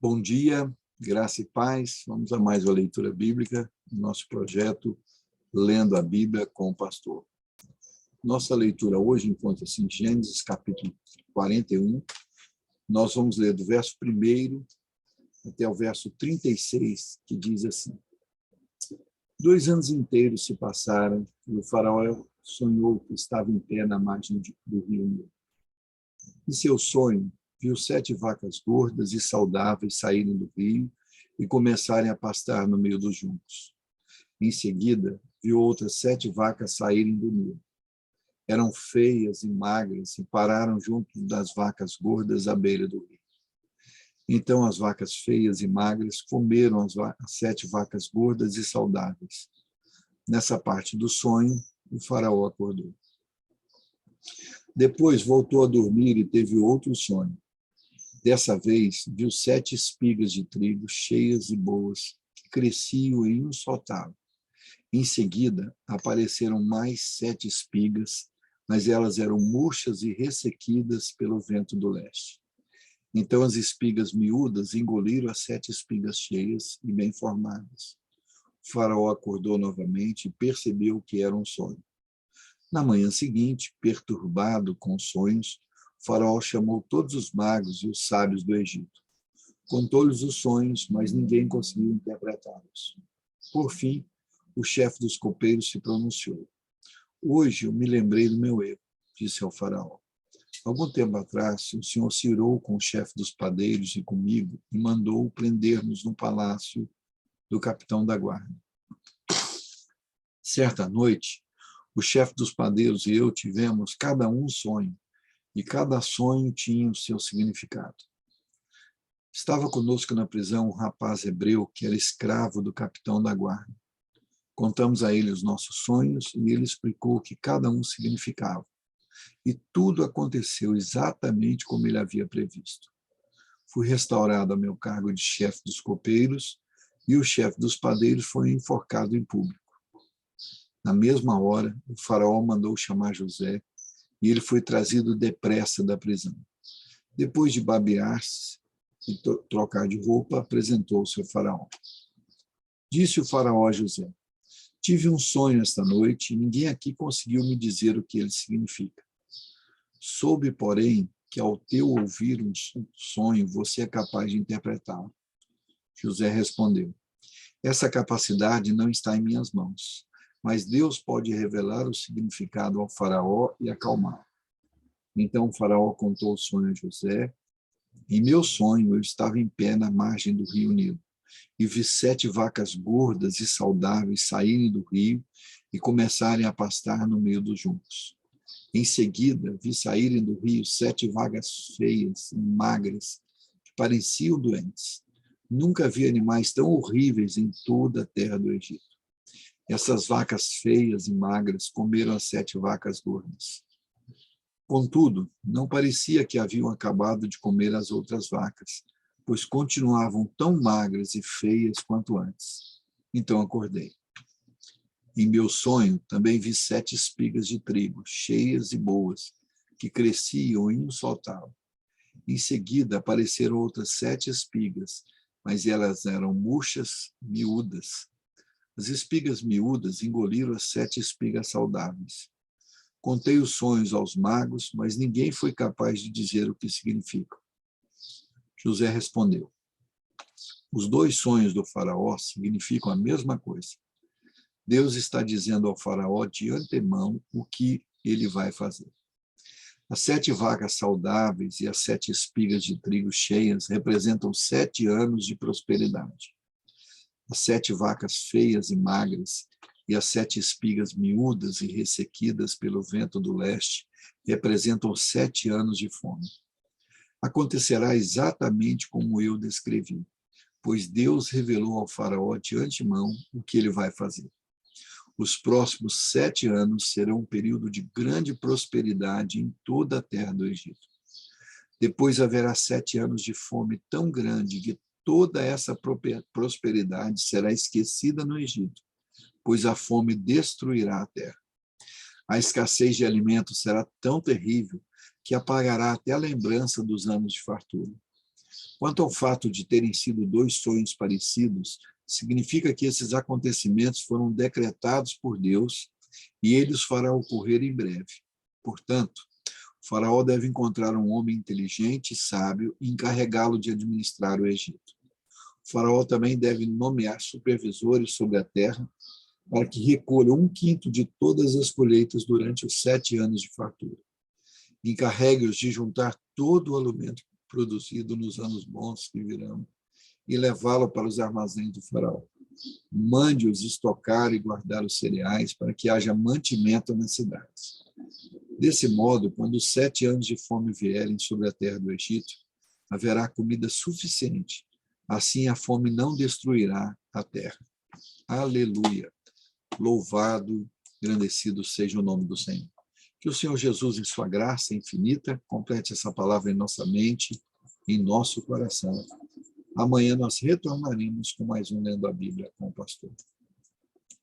Bom dia, graça e paz. Vamos a mais uma leitura bíblica, nosso projeto Lendo a Bíblia com o Pastor. Nossa leitura hoje encontra-se em Gênesis capítulo 41. Nós vamos ler do verso 1 até o verso 36, que diz assim: 2 anos inteiros se passaram e o faraó sonhou que estava em pé na margem do rio Nilo. Em seu sonho, viu 7 vacas gordas e saudáveis saírem do rio e começarem a pastar no meio dos juncos. Em seguida, viu outras 7 vacas saírem do Nilo. Eram feias e magras e pararam junto das vacas gordas à beira do rio. Então as vacas feias e magras comeram as 7 vacas gordas e saudáveis. Nessa parte do sonho, o faraó acordou. Depois voltou a dormir e teve outro sonho. Dessa vez, viu 7 espigas de trigo cheias e boas, que cresciam em um só talo. Em seguida, apareceram mais 7 espigas, mas elas eram murchas e ressequidas pelo vento do leste. Então as espigas miúdas engoliram as 7 espigas cheias e bem formadas. O faraó acordou novamente e percebeu que era um sonho. Na manhã seguinte, perturbado com sonhos, o faraó chamou todos os magos e os sábios do Egito. Contou-lhes os sonhos, mas ninguém conseguiu interpretá-los. Por fim, o chefe dos copeiros se pronunciou. Hoje eu me lembrei do meu erro, disse ao faraó. Algum tempo atrás, o senhor se irou com o chefe dos padeiros e comigo e mandou prender-nos no palácio do capitão da guarda. Certa noite, o chefe dos padeiros e eu tivemos cada um sonho, e cada sonho tinha o seu significado. Estava conosco na prisão um rapaz hebreu que era escravo do capitão da guarda. Contamos a ele os nossos sonhos e ele explicou o que cada um significava. E tudo aconteceu exatamente como ele havia previsto. Fui restaurado ao meu cargo de chefe dos copeiros e o chefe dos padeiros foi enforcado em público. Na mesma hora, o faraó mandou chamar José e ele foi trazido depressa da prisão. Depois de babear-se e trocar de roupa, apresentou-se ao faraó. Disse o faraó a José: tive um sonho esta noite e ninguém aqui conseguiu me dizer o que ele significa. Soube, porém, que ao teu ouvir um sonho, você é capaz de interpretá-lo. José respondeu: essa capacidade não está em minhas mãos, mas Deus pode revelar o significado ao faraó e acalmá-lo. Então o faraó contou o sonho a José. Em meu sonho, eu estava em pé na margem do rio Nilo e vi 7 vacas gordas e saudáveis saírem do rio e começarem a pastar no meio dos juncos. Em seguida, vi saírem do rio 7 vacas feias e magras que pareciam doentes. Nunca vi animais tão horríveis em toda a terra do Egito. Essas vacas feias e magras comeram as 7 vacas gordas. Contudo, não parecia que haviam acabado de comer as outras vacas, pois continuavam tão magras e feias quanto antes. Então acordei. Em meu sonho, também vi 7 espigas de trigo, cheias e boas, que cresciam em um só talo. Em seguida, apareceram outras 7 espigas, mas elas eram murchas, miúdas. As espigas miúdas engoliram as 7 espigas saudáveis. Contei os sonhos aos magos, mas ninguém foi capaz de dizer o que significam. José respondeu: os 2 sonhos do faraó significam a mesma coisa. Deus está dizendo ao faraó de antemão o que ele vai fazer. As 7 vacas saudáveis e as 7 espigas de trigo cheias representam 7 anos de prosperidade. As 7 vacas feias e magras e as 7 espigas miúdas e ressequidas pelo vento do leste representam 7 anos de fome. Acontecerá exatamente como eu descrevi, pois Deus revelou ao faraó de antemão o que ele vai fazer. Os próximos 7 anos serão um período de grande prosperidade em toda a terra do Egito. Depois haverá 7 anos de fome tão grande que toda essa prosperidade será esquecida no Egito, pois a fome destruirá a terra. A escassez de alimentos será tão terrível que apagará até a lembrança dos anos de fartura. Quanto ao fato de terem sido dois sonhos parecidos, significa que esses acontecimentos foram decretados por Deus e ele os fará ocorrer em breve. Portanto, o faraó deve encontrar um homem inteligente e sábio e encarregá-lo de administrar o Egito. O faraó também deve nomear supervisores sobre a terra para que recolham 1/5 de todas as colheitas durante os 7 anos de fartura. Encarregue-os de juntar todo o alimento produzido nos anos bons que virão e levá-lo para os armazéns do faraó. Mande-os estocar e guardar os cereais para que haja mantimento nas cidades. Desse modo, quando os 7 anos de fome vierem sobre a terra do Egito, haverá comida suficiente. Assim a fome não destruirá a terra. Aleluia! Louvado, engrandecido seja o nome do Senhor. Que o Senhor Jesus, em sua graça infinita, complete essa palavra em nossa mente, em nosso coração. Amanhã nós retornaremos com mais um Lendo a Bíblia com o pastor.